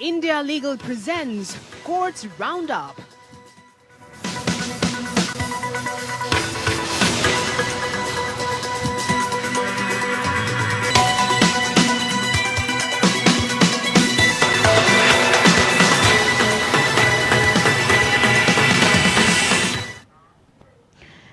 India Legal presents Courts Roundup.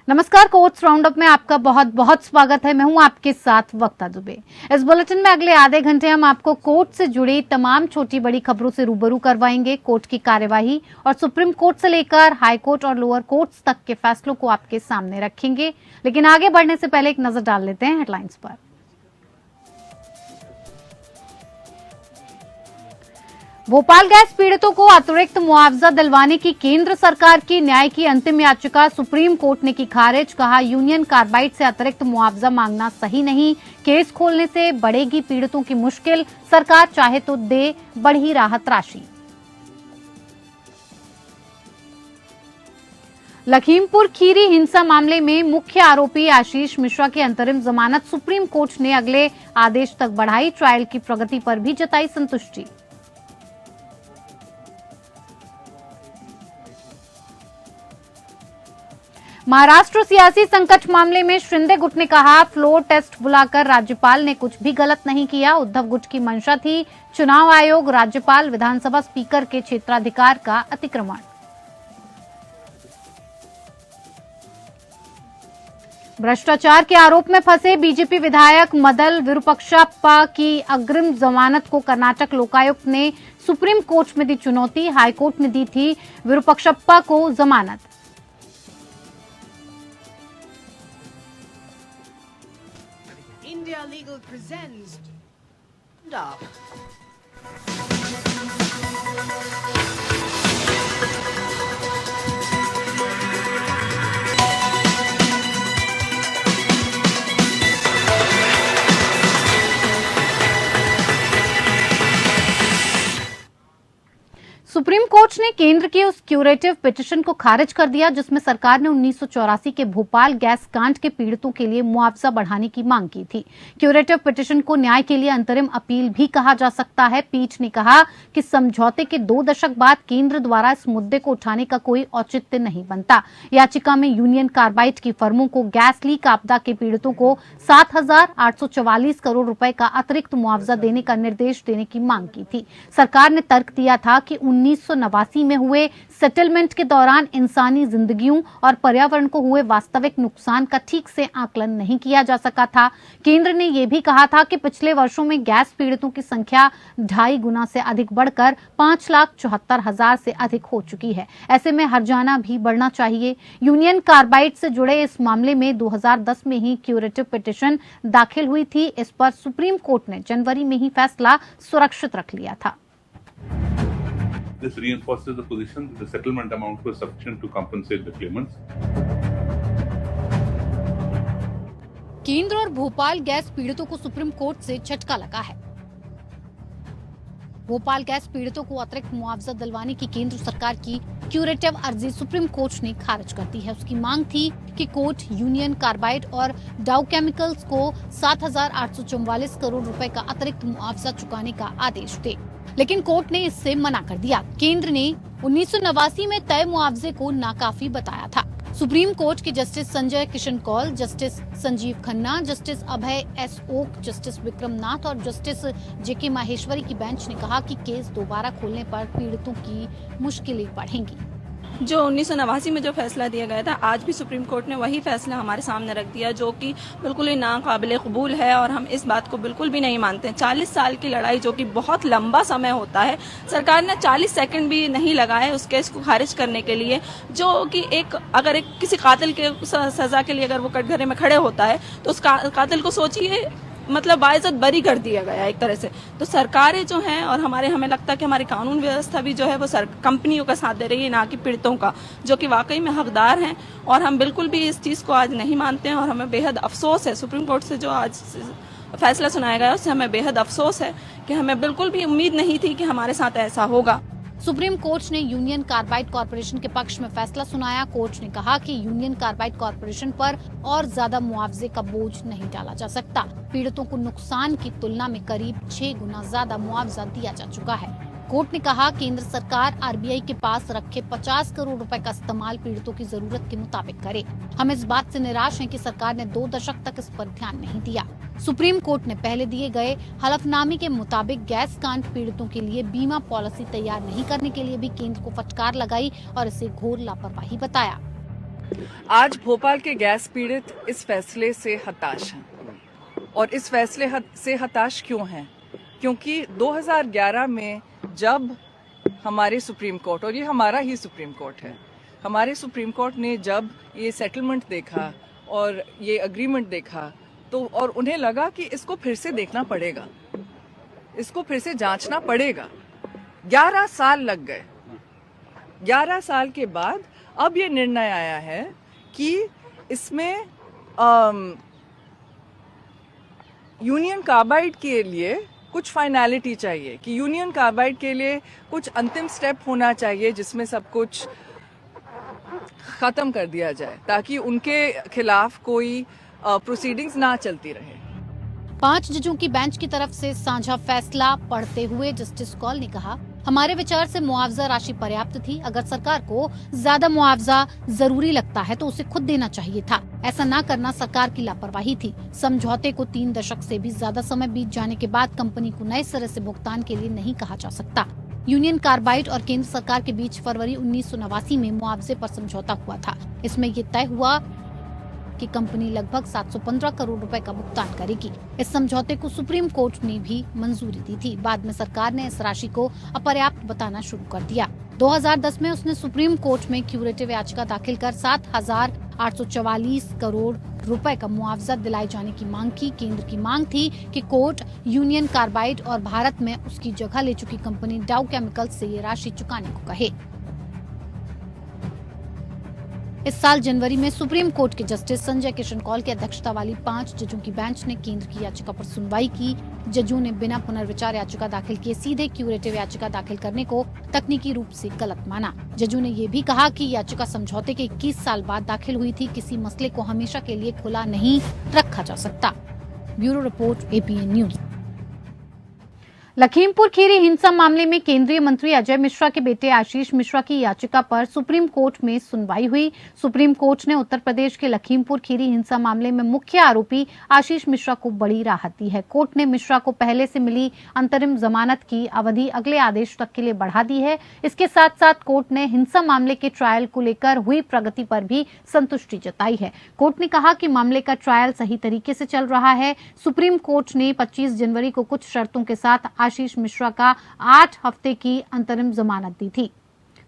नमस्कार, courts roundup में आपका बहुत बहुत स्वागत है। मैं हूं आपके साथ वक्ता दुबे। इस बुलेटिन में अगले आधे घंटे हम आपको कोर्ट से जुड़ी तमाम छोटी बड़ी खबरों से रूबरू करवाएंगे। कोर्ट की कार्यवाही और सुप्रीम कोर्ट से लेकर हाई कोर्ट और लोअर कोर्ट्स तक के फैसलों को आपके सामने रखेंगे। लेकिन आगे बढ़ने से पहले एक नजर डाल लेते हैं हेडलाइंस पर। भोपाल गैस पीड़ितों को अतिरिक्त मुआवजा दिलवाने की केंद्र सरकार की न्याय की अंतिम याचिका सुप्रीम कोर्ट ने की खारिज। कहा, यूनियन कार्बाइड से अतिरिक्त मुआवजा मांगना सही नहीं। केस खोलने से बढ़ेगी पीड़ितों की मुश्किल। सरकार चाहे तो दे बढ़ी राहत राशि। लखीमपुर खीरी हिंसा मामले में मुख्य आरोपी आशीष मिश्रा की अंतरिम जमानत सुप्रीम कोर्ट ने अगले आदेश तक बढ़ाई। ट्रायल की प्रगति पर भी जताई संतुष्टि। महाराष्ट्र सियासी संकट मामले में शिंदे गुट ने कहा, फ्लोर टेस्ट बुलाकर राज्यपाल ने कुछ भी गलत नहीं किया। उद्धव गुट की मंशा थी चुनाव आयोग, राज्यपाल, विधानसभा स्पीकर के क्षेत्राधिकार का अतिक्रमण। भ्रष्टाचार के आरोप में फंसे बीजेपी विधायक मदल विरूपाक्षप्पा की अग्रिम जमानत को कर्नाटक लोकायुक्त ने सुप्रीम कोर्ट में दी चुनौती। हाईकोर्ट ने दी थी विरूपाक्षप्पा को जमानत। India Legal presents Roundup. Supreme court ने केंद्र की उस क्यूरेटिव पिटीशन को खारिज कर दिया जिसमें सरकार ने 1984 के भोपाल गैस कांड के पीड़ितों के लिए मुआवजा बढ़ाने की मांग की थी। क्यूरेटिव पिटीशन को न्याय के लिए अंतरिम अपील भी कहा जा सकता है। पीठ ने कहा कि समझौते के 2 दशक बाद केंद्र द्वारा इस मुद्दे को उठाने का कोई औचित्य नहीं बनता। याचिका में यूनियन कार्बाइड की फर्मों को गैस लीक आपदा के पीड़ितों को 7,844 करोड़ रुपए का अतिरिक्त मुआवजा देने का निर्देश देने की मांग की थी। सरकार ने तर्क दिया था कि 1989 में हुए सेटलमेंट के दौरान इंसानी जिंदगियों और पर्यावरण को हुए वास्तविक नुकसान का ठीक से आकलन नहीं किया जा सका था। केंद्र ने यह भी कहा था कि पिछले वर्षों में गैस पीड़ितों की संख्या 2.5 गुना से अधिक बढ़कर 5,74,000 से अधिक हो चुकी है। ऐसे में हर्जाना भी बढ़ना चाहिए। यूनियन कार्बाइड से जुड़े इस मामले में 2010 में ही क्यूरेटिव पिटीशन दाखिल हुई थी। इस पर सुप्रीम कोर्ट ने जनवरी में ही फैसला सुरक्षित रख लिया था। This reinforces the position that the settlement amount was sufficient to compensate the claimants. केंद्र और भोपाल गैस पीड़ितों को सुप्रीम कोर्ट से झटका लगा है। भोपाल गैस पीड़ितों को अतिरिक्त मुआवजा दिलवाने की केंद्र सरकार की क्यूरेटिव अर्जी सुप्रीम कोर्ट ने खारिज कर दी है। उसकी मांग थी कि कोर्ट यूनियन कार्बाइड और डाउ केमिकल्स को 7,844 करोड़ रुपए का अतिरिक्त मुआवजा चुकाने का आदेश दे, लेकिन कोर्ट ने इससे मना कर दिया। केंद्र ने 1989 में तय मुआवजे को नाकाफी बताया था। सुप्रीम कोर्ट के justice Sanjay Kishan Kaul, justice Sanjiv Khanna, justice Abhay S Oka, justice Vikram Nath और जस्टिस जेके माहेश्वरी की बेंच ने कहा कि केस दोबारा खोलने पर पीड़ितों की मुश्किलें बढ़ेंगी। जो 1989 में जो फैसला दिया गया था, आज भी सुप्रीम कोर्ट ने वही फैसला हमारे सामने रख दिया, जो कि बिल्कुल ही नाकाबिले कबूल है और हम इस बात को बिल्कुल भी नहीं मानते हैं। 40 साल की लड़ाई, जो कि बहुत लंबा समय होता है, सरकार ने 40 सेकंड भी नहीं लगाए उस केस को खारिज करने के लिए, जो कि अगर किसी कातिल के सजा के लिए अगर वो कटघरे में खड़े होता है तो उस कातिल को सोचिए, मतलब बाइज्जत बरी कर दिया गया एक तरह से। तो सरकारें जो हैं और हमें लगता है कि हमारी कानून व्यवस्था भी जो है वो कंपनियों का साथ दे रही है, ना कि पीड़ितों का, जो कि वाकई में हकदार हैं। और हम बिल्कुल भी इस चीज़ को आज नहीं मानते हैं और हमें बेहद अफसोस है। सुप्रीम कोर्ट से जो आज फैसला सुनाया गया उससे हमें बेहद अफसोस है कि हमें बिल्कुल भी उम्मीद नहीं थी कि हमारे साथ ऐसा होगा। सुप्रीम कोर्ट ने यूनियन कार्बाइड कॉर्पोरेशन के पक्ष में फैसला सुनाया। कोर्ट ने कहा कि यूनियन कार्बाइड कॉर्पोरेशन पर और ज्यादा मुआवजे का बोझ नहीं डाला जा सकता। पीड़ितों को नुकसान की तुलना में करीब 6 गुना ज्यादा मुआवजा दिया जा चुका है। कोर्ट ने कहा केंद्र सरकार आरबीआई के पास रखे 50 करोड़ रुपए का इस्तेमाल पीड़ितों की जरूरत के मुताबिक करे। हम इस बात से निराश हैं कि सरकार ने 2 दशक तक इस पर ध्यान नहीं दिया। सुप्रीम कोर्ट ने पहले दिए गए हलफनामे के मुताबिक गैस कांड पीड़ितों के लिए बीमा पॉलिसी तैयार नहीं करने के लिए भी केंद्र को फटकार लगाई और इसे घोर लापरवाही बताया। आज भोपाल के गैस पीड़ित इस फैसले से हताश हैं और इस फैसले से हताश क्यों हैं? क्योंकि 2011 में जब हमारे सुप्रीम कोर्ट, और ये हमारा ही सुप्रीम कोर्ट है, हमारे सुप्रीम कोर्ट ने जब ये सेटलमेंट देखा और ये एग्रीमेंट देखा तो और उन्हें लगा कि इसको फिर से देखना पड़ेगा, इसको फिर से जांचना पड़ेगा। 11 साल लग गए। 11 साल के बाद अब ये निर्णय आया है कि इसमें यूनियन कार्बाइड के लिए कुछ फाइनलिटी चाहिए, कि यूनियन कार्बाइड के लिए कुछ अंतिम स्टेप होना चाहिए जिसमें सब कुछ खत्म कर दिया जाए ताकि उनके खिलाफ कोई प्रोसीडिंग्स ना चलती रहे। 5 जजों की बेंच की तरफ से साझा फैसला पढ़ते हुए जस्टिस कौल ने कहा, हमारे विचार से मुआवजा राशि पर्याप्त थी। अगर सरकार को ज्यादा मुआवजा जरूरी लगता है तो उसे खुद देना चाहिए था। ऐसा न करना सरकार की लापरवाही थी। समझौते को 3 दशक से भी ज्यादा समय बीत जाने के बाद कंपनी को नए सिरे से भुगतान के लिए नहीं कहा जा सकता। यूनियन कार्बाइड और केंद्र सरकार के बीच फरवरी 1989 में मुआवजे पर समझौता हुआ था। इसमें ये तय हुआ कि कंपनी लगभग 715 करोड़ रुपए का भुगतान करेगी। इस समझौते को सुप्रीम कोर्ट ने भी मंजूरी दी थी। बाद में सरकार ने इस राशि को अपर्याप्त बताना शुरू कर दिया। 2010 में उसने सुप्रीम कोर्ट में क्यूरेटिव याचिका दाखिल कर 7,844 करोड़ रुपए का मुआवजा दिलाए जाने की मांग की। केंद्र की मांग थी कि कोर्ट यूनियन कार्बाइड और भारत में उसकी जगह ले चुकी कंपनी डाउ केमिकल्स से ये राशि चुकाने को कहे। इस साल जनवरी में सुप्रीम कोर्ट के जस्टिस संजय किशन कौल की अध्यक्षता वाली 5 जजों की बेंच ने केंद्र की याचिका पर सुनवाई की। जजों ने बिना पुनर्विचार याचिका दाखिल किए सीधे क्यूरेटिव याचिका दाखिल करने को तकनीकी रूप से गलत माना। जजों ने ये भी कहा कि याचिका समझौते के 21 साल बाद दाखिल हुई थी। किसी मसले को हमेशा के लिए खुला नहीं रखा जा सकता। Bureau report, APN news. Lakhimpur Kheri हिंसा मामले में केंद्रीय मंत्री अजय मिश्रा के बेटे आशीष मिश्रा की याचिका पर सुप्रीम कोर्ट में सुनवाई हुई। सुप्रीम कोर्ट ने उत्तर प्रदेश के लखीमपुर खीरी हिंसा मामले में मुख्य आरोपी आशीष मिश्रा को बड़ी राहत दी है। कोर्ट ने मिश्रा को पहले से मिली अंतरिम जमानत की अवधि अगले आदेश तक के लिए बढ़ा दी है। इसके साथ साथ कोर्ट ने हिंसा मामले के ट्रायल को लेकर हुई प्रगति पर भी संतुष्टि जताई है। कोर्ट ने कहा कि मामले का ट्रायल सही तरीके से चल रहा है। सुप्रीम कोर्ट ने 25 जनवरी को कुछ शर्तों के साथ आशीष मिश्रा का 8 हफ्ते की अंतरिम जमानत दी थी।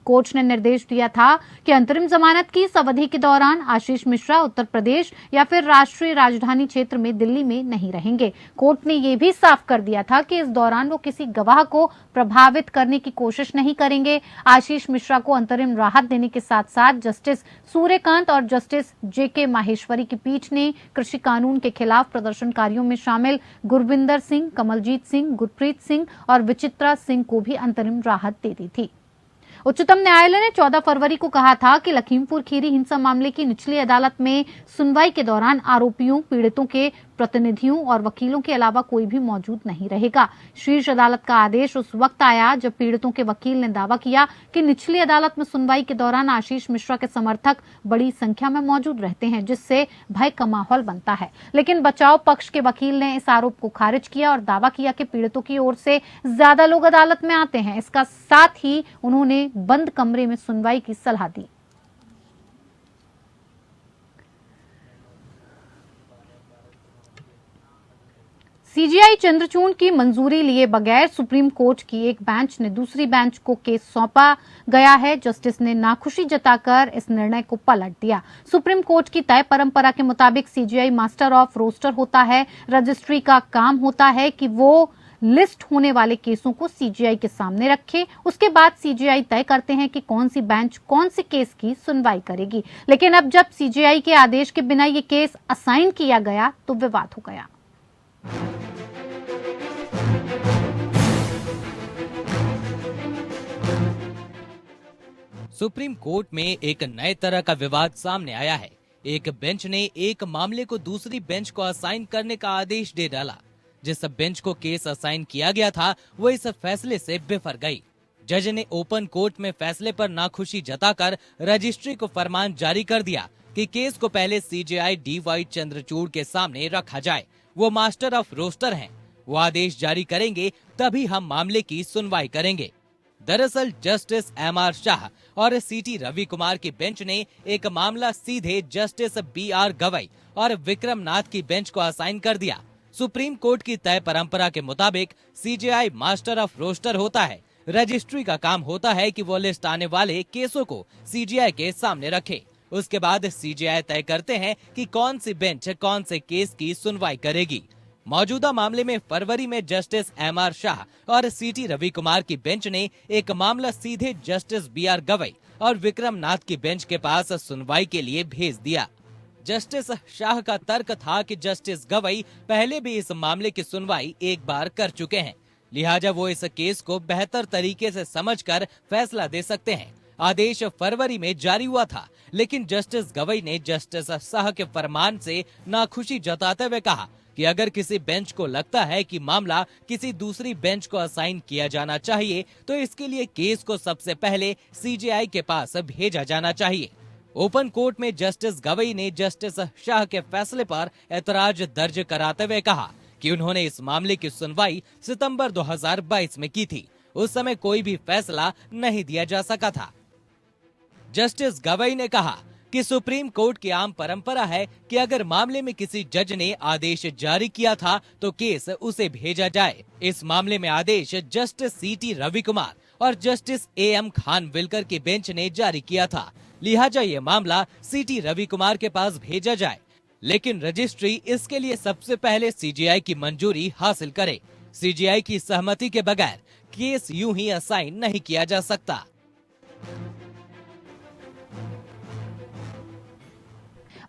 कोर्ट ने निर्देश दिया था कि अंतरिम जमानत की इस अवधि के दौरान आशीष मिश्रा उत्तर प्रदेश या फिर राष्ट्रीय राजधानी क्षेत्र में दिल्ली में नहीं रहेंगे। कोर्ट ने यह भी साफ कर दिया था कि इस दौरान वो किसी गवाह को प्रभावित करने की कोशिश नहीं करेंगे। आशीष मिश्रा को अंतरिम राहत देने के साथ साथ जस्टिस सूर्यकांत और जस्टिस JK माहेश्वरी की पीठ ने कृषि कानून के खिलाफ प्रदर्शनकारियों में शामिल गुरविंदर सिंह, कमलजीत सिंह, गुरप्रीत सिंह और विचित्रा सिंह को भी अंतरिम राहत दे दी थी। उच्चतम न्यायालय ने 14 फरवरी को कहा था कि लखीमपुर खीरी हिंसा मामले की निचली अदालत में सुनवाई के दौरान आरोपियों, पीड़ितों के प्रतिनिधियों और वकीलों के अलावा कोई भी मौजूद नहीं रहेगा। शीर्ष अदालत का आदेश उस वक्त आया जब पीड़ितों के वकील ने दावा किया कि निचली अदालत में सुनवाई के दौरान आशीष मिश्रा के समर्थक बड़ी संख्या में मौजूद रहते हैं, जिससे भय का माहौल बनता है। लेकिन बचाव पक्ष के वकील ने इस आरोप को खारिज किया और दावा किया कि पीड़ितों की ओर से ज्यादा लोग अदालत में आते हैं। इसका साथ ही उन्होंने बंद कमरे में सुनवाई की सलाह दी। CGI चंद्रचूड़ की मंजूरी लिए बगैर सुप्रीम कोर्ट की एक बेंच ने दूसरी बेंच को केस सौंपा गया है। जस्टिस ने नाखुशी जताकर इस निर्णय को पलट दिया। सुप्रीम कोर्ट की तय परंपरा के मुताबिक CGI मास्टर ऑफ रोस्टर होता है। रजिस्ट्री का काम होता है कि वो लिस्ट होने वाले केसों को CGI के सामने रखे। उसके बाद CGI तय करते हैं कि कौन सी बेंच कौन से केस की सुनवाई करेगी। लेकिन अब जब CGI के आदेश के बिना ये केस असाइन किया गया तो विवाद हो गया। सुप्रीम कोर्ट में एक नए तरह का विवाद सामने आया है। एक बेंच ने एक मामले को दूसरी बेंच को असाइन करने का आदेश दे डाला। जिस बेंच को केस असाइन किया गया था वो इस फैसले से बिफर गई। जज ने ओपन कोर्ट में फैसले पर नाखुशी जताकर रजिस्ट्री को फरमान जारी कर दिया कि केस को पहले सीजेआई डी.वाई. चंद्रचूड़ के सामने रखा जाए। वो मास्टर ऑफ रोस्टर हैं। वो आदेश जारी करेंगे तभी हम मामले की सुनवाई करेंगे। दरअसल जस्टिस एम.आर. शाह और सी.टी. रवि कुमार की बेंच ने एक मामला सीधे जस्टिस बी.आर. गवई और विक्रम नाथ की बेंच को असाइन कर दिया। सुप्रीम कोर्ट की तय परंपरा के मुताबिक सीजेआई मास्टर ऑफ रोस्टर होता है। रजिस्ट्री का काम होता है कि वो लिस्ट आने वाले केसों को सीजेआई के सामने रखे। उसके बाद सीजेआई तय करते हैं कि कौन सी बेंच कौन से केस की सुनवाई करेगी। मौजूदा मामले में फरवरी में जस्टिस एम.आर. शाह और सी.टी. रवि कुमार की बेंच ने एक मामला सीधे जस्टिस बी.आर. गवई और विक्रम नाथ की बेंच के पास सुनवाई के लिए भेज दिया। जस्टिस शाह का तर्क था कि जस्टिस गवई पहले भी इस मामले की सुनवाई एक बार कर चुके हैं, लिहाजा वो इस केस को बेहतर तरीके से समझकर फैसला दे सकते हैं। आदेश फरवरी में जारी हुआ था, लेकिन जस्टिस गवई ने जस्टिस शाह के फरमान से नाखुशी जताते हुए कहा कि अगर किसी बेंच को लगता है कि मामला किसी दूसरी बेंच को असाइन किया जाना चाहिए तो इसके लिए केस को सबसे पहले सीजेआई के पास भेजा जाना चाहिए। ओपन कोर्ट में जस्टिस गवई ने जस्टिस शाह के फैसले पर ऐतराज दर्ज कराते हुए कहा कि उन्होंने इस मामले की सुनवाई सितंबर 2022 में की थी। उस समय कोई भी फैसला नहीं दिया जा सका था। जस्टिस गवई ने कहा कि सुप्रीम कोर्ट की आम परंपरा है कि अगर मामले में किसी जज ने आदेश जारी किया था तो केस उसे भेजा जाए। इस मामले में आदेश जस्टिस सी.टी. रवि कुमार और जस्टिस ए.एम. खानविलकर की बेंच ने जारी किया था, लिहाजा ये मामला सी.टी. रवि कुमार के पास भेजा जाए, लेकिन रजिस्ट्री इसके लिए सबसे पहले सीजेआई की मंजूरी हासिल करे। सीजेआई की सहमति के बगैर केस यूं ही असाइन नहीं किया जा सकता।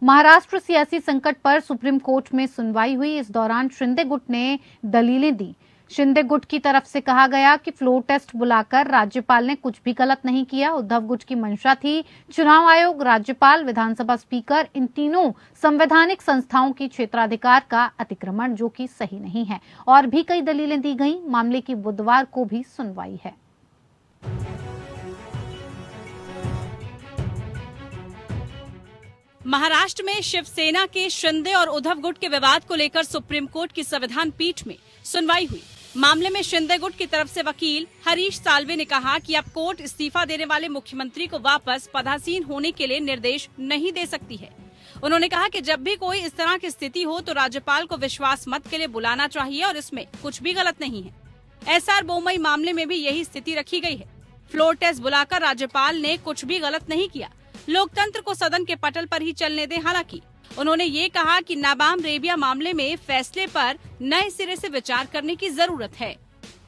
महाराष्ट्र सियासी संकट पर सुप्रीम कोर्ट में सुनवाई हुई। इस दौरान शिंदे गुट ने दलीलें दी। शिंदे गुट की तरफ से कहा गया कि फ्लोर टेस्ट बुलाकर राज्यपाल ने कुछ भी गलत नहीं किया। उद्धव गुट की मंशा थी चुनाव आयोग, राज्यपाल, विधानसभा स्पीकर, इन तीनों संवैधानिक संस्थाओं की क्षेत्राधिकार का अतिक्रमण, जो कि सही नहीं है। और भी कई दलीलें दी गई। मामले की बुधवार को भी सुनवाई है। महाराष्ट्र में शिवसेना के शिंदे और उद्धव गुट के विवाद को लेकर सुप्रीम कोर्ट की संविधान पीठ में सुनवाई हुई। मामले में शिंदे गुट की तरफ से वकील हरीश साल्वे ने कहा कि अब कोर्ट इस्तीफा देने वाले मुख्यमंत्री को वापस पदासीन होने के लिए निर्देश नहीं दे सकती है। उन्होंने कहा कि जब भी कोई इस तरह की स्थिति हो तो राज्यपाल को विश्वास मत के लिए बुलाना चाहिए और इसमें कुछ भी गलत नहीं है। एस.आर. बोमई मामले में भी यही स्थिति रखी गई है। फ्लोर टेस्ट बुलाकर राज्यपाल ने कुछ भी गलत नहीं किया। लोकतंत्र को सदन के पटल पर ही चलने दें। हालांकि उन्होंने ये कहा कि नाबाम रेबिया मामले में फैसले पर नए सिरे से विचार करने की जरूरत है।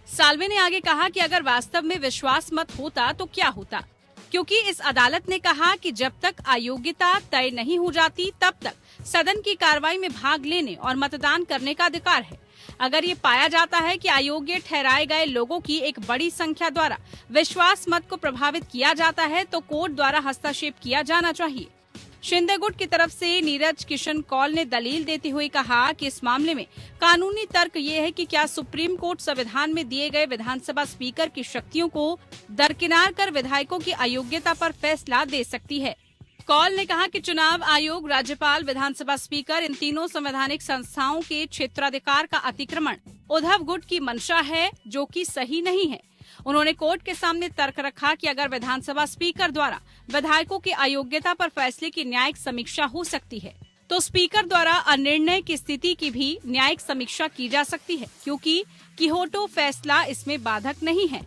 साल्वे ने आगे कहा कि अगर वास्तव में विश्वास मत होता तो क्या होता, क्योंकि इस अदालत ने कहा कि जब तक अयोग्यता तय नहीं हो जाती तब तक सदन की कार्रवाई में भाग लेने और मतदान करने का अधिकार है। अगर ये पाया जाता है कि अयोग्य ठहराए गए लोगों की एक बड़ी संख्या द्वारा विश्वास मत को प्रभावित किया जाता है तो कोर्ट द्वारा हस्तक्षेप किया जाना चाहिए। शिंदे गुट की तरफ से नीरज किशन कौल ने दलील देते हुए कहा कि इस मामले में कानूनी तर्क ये है कि क्या सुप्रीम कोर्ट संविधान में दिए गए विधानसभा स्पीकर की शक्तियों को दरकिनार कर विधायकों की अयोग्यता पर फैसला दे सकती है। कौल ने कहा कि चुनाव आयोग, राज्यपाल, विधानसभा स्पीकर, इन तीनों संवैधानिक संस्थाओं के क्षेत्राधिकार का अतिक्रमण उद्धव गुट की मंशा है, जो कि सही नहीं है। उन्होंने कोर्ट के सामने तर्क रखा कि अगर विधानसभा स्पीकर द्वारा विधायकों की अयोग्यता पर फैसले की न्यायिक समीक्षा हो सकती है तो स्पीकर द्वारा अनिर्णय की स्थिति की भी न्यायिक समीक्षा की जा सकती है, क्योंकि किहोटो फैसला इसमें बाधक नहीं है।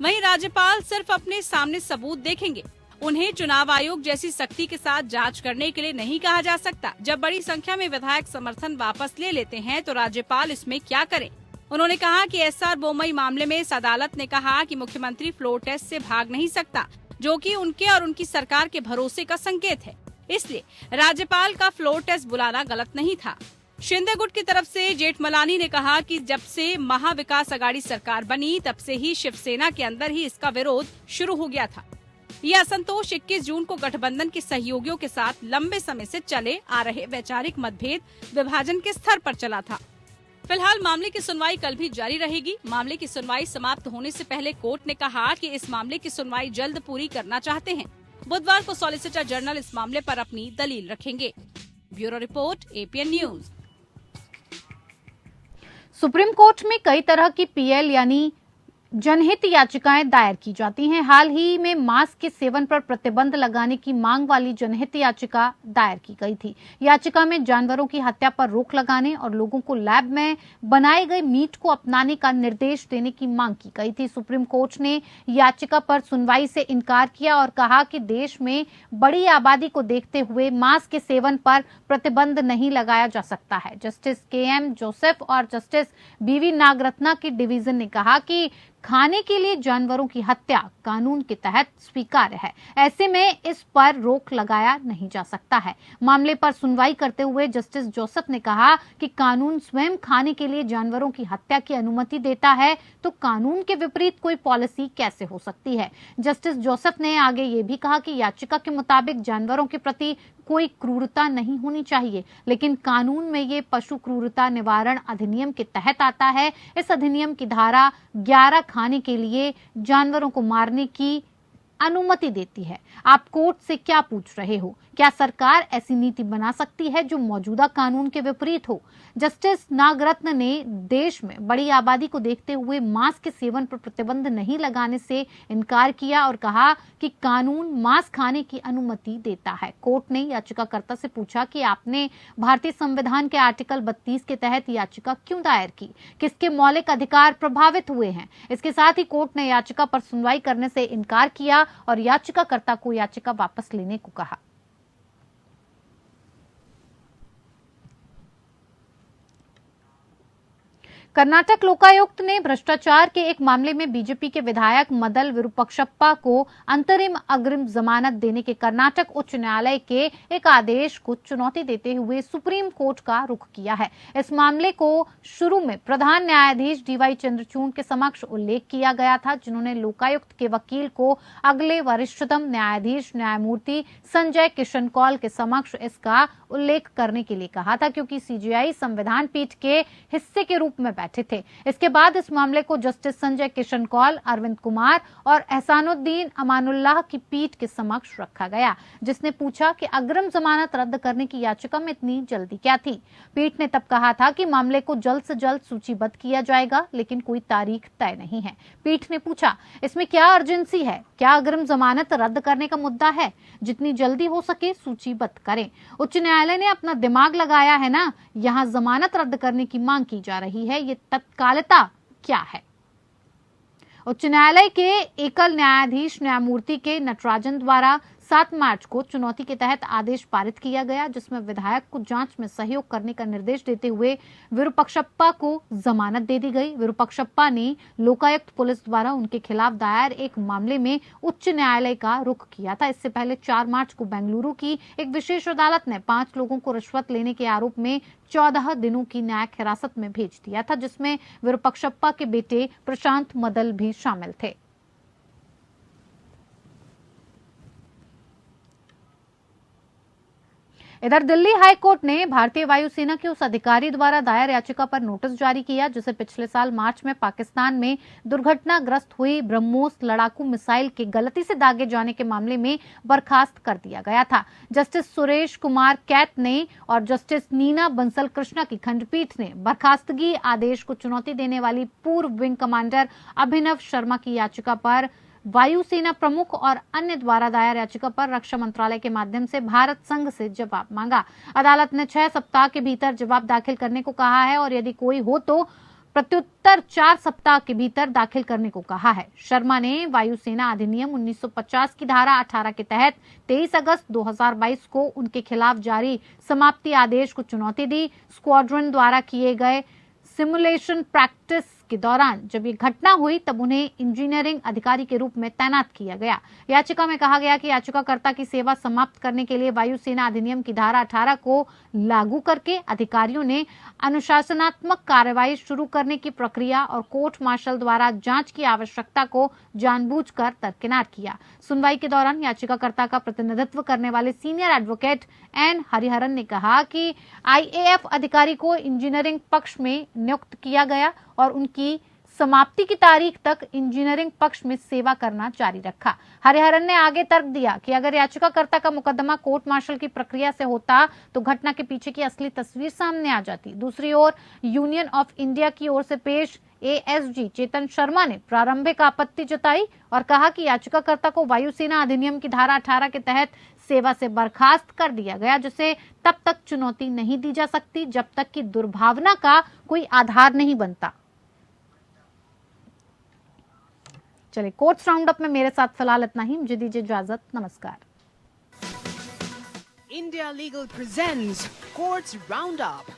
वहीं राज्यपाल सिर्फ अपने सामने सबूत देखेंगे। उन्हें चुनाव आयोग जैसी सख्ती के साथ जांच करने के लिए नहीं कहा जा सकता। जब बड़ी संख्या में विधायक समर्थन वापस ले लेते हैं तो राज्यपाल इसमें क्या करें। उन्होंने कहा कि एस.आर. बोमई मामले में इस अदालत ने कहा कि मुख्यमंत्री फ्लोर टेस्ट से भाग नहीं सकता, जो कि उनके और उनकी सरकार के भरोसे का संकेत है। इसलिए राज्यपाल का फ्लोर टेस्ट बुलाना गलत नहीं था। शिंदे गुट की तरफ से जेठमलानी ने कहा कि जब से महाविकास अघाड़ी सरकार बनी तब से ही शिवसेना के अंदर ही इसका विरोध शुरू हो गया था। ये असंतोष 21 जून को गठबंधन के सहयोगियों के साथ लंबे समय से चले आ रहे वैचारिक मतभेद, विभाजन के स्तर पर चला था। फिलहाल मामले की सुनवाई कल भी जारी रहेगी। मामले की सुनवाई समाप्त होने से पहले कोर्ट ने कहा कि इस मामले की सुनवाई जल्द पूरी करना चाहते हैं। बुधवार को सॉलिसिटर जनरल इस मामले पर अपनी दलील रखेंगे। Bureau report, APN news. Supreme court में कई तरह की PL यानी जनहित याचिकाएं दायर की जाती हैं। हाल ही में मास्क के सेवन पर प्रतिबंध लगाने की मांग वाली जनहित याचिका दायर की गई थी। याचिका में जानवरों की हत्या पर रोक लगाने और लोगों को लैब में बनाए गए मीट को अपनाने का निर्देश देने की मांग की गई थी। सुप्रीम कोर्ट ने याचिका पर सुनवाई से इनकार किया और कहा कि देश में बड़ी आबादी को देखते हुए मास्क के सेवन पर प्रतिबंध नहीं लगाया जा सकता है। जस्टिस KM जोसेफ और जस्टिस BV नागरत्ना की डिवीजन ने कहा कि खाने के लिए जानवरों की हत्या कानून के तहत स्वीकार्य है, ऐसे में इस पर रोक लगाया नहीं जा सकता है। मामले पर सुनवाई करते हुए जस्टिस जोसेफ ने कहा कि कानून स्वयं खाने के लिए जानवरों की हत्या की अनुमति देता है, तो कानून के विपरीत कोई पॉलिसी कैसे हो सकती है। जस्टिस जोसेफ ने आगे ये भी कहा कि याचिका के मुताबिक जानवरों के प्रति कोई क्रूरता नहीं होनी चाहिए, लेकिन कानून में ये पशु क्रूरता निवारण अधिनियम के तहत आता है। इस अधिनियम की धारा 11 खाने के लिए जानवरों को मारने की अनुमति देती है। आप कोर्ट से क्या पूछ रहे हो? क्या सरकार ऐसी नीति बना सकती है जो मौजूदा कानून के विपरीत हो? जस्टिस नागरत्न ने देश में बड़ी आबादी को देखते हुए मांस के सेवन पर प्रतिबंध नहीं लगाने से इनकार किया और कहा कि कानून मांस खाने की अनुमति देता है। कोर्ट ने याचिकाकर्ता से पूछा कि आपने भारतीय संविधान के आर्टिकल 32 के तहत याचिका क्यों दायर की, किसके मौलिक अधिकार प्रभावित हुए हैं। इसके साथ ही कोर्ट ने याचिका पर सुनवाई करने से इनकार किया और याचिकाकर्ता को याचिका वापस लेने को कहा। कर्नाटक लोकायुक्त ने भ्रष्टाचार के एक मामले में बीजेपी के विधायक मदल विरूपाक्षप्पा को अंतरिम अग्रिम जमानत देने के कर्नाटक उच्च न्यायालय के एक आदेश को चुनौती देते हुए सुप्रीम कोर्ट का रुख किया है। इस मामले को शुरू में प्रधान न्यायाधीश DY चंद्रचूड़ के समक्ष उल्लेख किया गया था, जिन्होंने लोकायुक्त के वकील को अगले वरिष्ठतम न्यायाधीश न्यायमूर्ति संजय किशन कौल के समक्ष इसका उल्लेख करने के लिए कहा था, क्योंकि CJI संविधान पीठ के हिस्से के रूप में बैठे थे। इसके बाद इस मामले को जस्टिस संजय किशन कौल, अरविंद कुमार और एहसानुद्दीन अमानुल्लाह की पीठ के समक्ष रखा गया, जिसने पूछा कि अग्रिम जमानत रद्द करने की याचिका में इतनी जल्दी क्या थी। पीठ ने तब कहा था कि मामले को जल्द से जल्द सूचीबद्ध किया जाएगा, लेकिन कोई तारीख तय नहीं है। पीठ ने पूछा, इसमें क्या अर्जेंसी है? क्या अग्रिम जमानत रद्द करने का मुद्दा है? जितनी जल्दी हो सके सूचीबद्ध करें। उच्च न्यायालय ने अपना दिमाग लगाया है ना, यहाँ जमानत रद्द करने की मांग की जा रही है, ये तत्कालता क्या है? उच्च न्यायालय के एकल न्यायाधीश न्यायमूर्ति के नटराजन द्वारा 7 मार्च को चुनौती के तहत आदेश पारित किया गया, जिसमें विधायक को जांच में सहयोग करने का निर्देश देते हुए विरूपाक्षप्पा को जमानत दे दी गई। विरूपाक्षप्पा ने लोकायुक्त पुलिस द्वारा उनके खिलाफ दायर एक मामले में उच्च न्यायालय का रुख किया था। इससे पहले 4 मार्च को बेंगलुरु की एक विशेष अदालत ने 5 लोगों को रिश्वत लेने के आरोप में 14 दिनों की न्यायिक हिरासत में भेज दिया था, जिसमें विरूपाक्षप्पा के बेटे प्रशांत मदल भी शामिल थे। इधर दिल्ली हाई कोर्ट ने भारतीय वायुसेना के उस अधिकारी द्वारा दायर याचिका पर नोटिस जारी किया, जिसे पिछले साल मार्च में पाकिस्तान में दुर्घटनाग्रस्त हुई ब्रह्मोस लड़ाकू मिसाइल के गलती से दागे जाने के मामले में बर्खास्त कर दिया गया था। जस्टिस सुरेश कुमार कैत ने और जस्टिस नीना बंसल कृष्णा की खंडपीठ ने बर्खास्तगी आदेश को चुनौती देने वाली पूर्व विंग कमांडर अभिनव शर्मा की याचिका पर वायुसेना प्रमुख और अन्य द्वारा दायर याचिका पर रक्षा मंत्रालय के माध्यम से भारत संघ से जवाब मांगा। अदालत ने 6 सप्ताह के भीतर जवाब दाखिल करने को कहा है और यदि कोई हो तो प्रत्युत्तर 4 सप्ताह के भीतर दाखिल करने को कहा है। शर्मा ने वायुसेना अधिनियम 1950 की धारा 18 के तहत 23 अगस्त 2022 को उनके खिलाफ जारी समाप्ति आदेश को चुनौती दी। स्क्वाड्रन द्वारा किए गए सिमुलेशन प्रैक्टिस के दौरान जब ये घटना हुई तब उन्हें इंजीनियरिंग अधिकारी के रूप में तैनात किया गया। याचिका में कहा गया कि याचिकाकर्ता की सेवा समाप्त करने के लिए वायुसेना अधिनियम की धारा 18 को लागू करके अधिकारियों ने अनुशासनात्मक कार्रवाई शुरू करने की प्रक्रिया और कोर्ट मार्शल द्वारा जांच की आवश्यकता को जानबूझकर दरकिनार किया। सुनवाई के दौरान याचिकाकर्ता का प्रतिनिधित्व करने वाले सीनियर एडवोकेट एन हरिहरन ने कहा कि आईएएफ अधिकारी को इंजीनियरिंग पक्ष में नियुक्त किया गया और उनकी समाप्ति की तारीख तक इंजीनियरिंग पक्ष में सेवा करना जारी रखा। हरिहरन ने आगे तर्क दिया कि अगर याचिकाकर्ता का मुकदमा कोर्ट मार्शल की प्रक्रिया से होता तो घटना के पीछे की असली तस्वीर सामने आ जाती। दूसरी ओर यूनियन ऑफ इंडिया की ओर से पेश एएसजी चेतन शर्मा ने प्रारंभिक आपत्ति जताई और कहा कि याचिकाकर्ता को वायुसेना अधिनियम की धारा 18 के तहत सेवा से बर्खास्त कर दिया गया, जिसे तब तक चुनौती नहीं दी जा सकती जब तक कि दुर्भावना का कोई आधार नहीं बनता। चलिए, कोर्ट्स राउंड अप में मेरे साथ फिलहाल इतना ही। मुझे दीजिए इजाजत। नमस्कार। India Legal presents Courts Roundup.